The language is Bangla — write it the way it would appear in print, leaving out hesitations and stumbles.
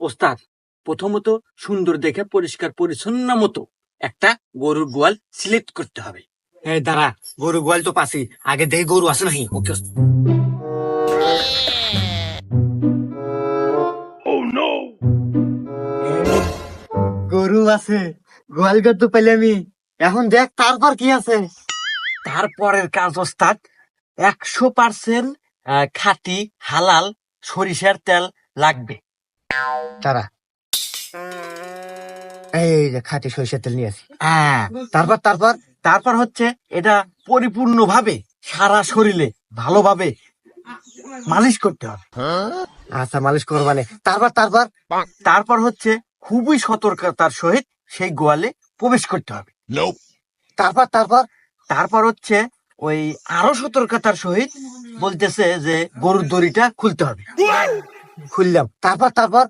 ওস্তাদ, প্রথমত সুন্দর দেখে পরিষ্কার পরিচ্ছন্ন মতো একটা গরুর গোয়াল সিলেক্ট করতে হবে। এই দাঁড়া, গরু গোয়াল তো পাশে, আগে দেখি গরু আছে নাকি। ওকে গরু আছে, গোয়াল ঘর তো পেলে আমি। এখন দেখ তারপর কি আছে। তারপরের কাজ ওস্তাদ, 100% খাঁটি হালাল সরিষার তেল লাগবে। তারা এই যে খাঁটি সরিষার তেল নিয়ে আসি। হ্যাঁ, তারপর তারপর তারপর হচ্ছে এটা পরিপূর্ণভাবে সারা শরীরে ভালোভাবে মালিশ করতে হবে। আচ্ছা, মালিশ করবানে। তারপর তারপর তারপর হচ্ছে খুবই সতর্কতার সহিত সেই গোয়ালে প্রবেশ করতে হবে। তারপর তারপর তারপর হচ্ছে ওই আরো সতর্কতার সহিত বলতেছে যে গরুর দড়িটা খুলতে হবে। খুললাম। তারপর তারপর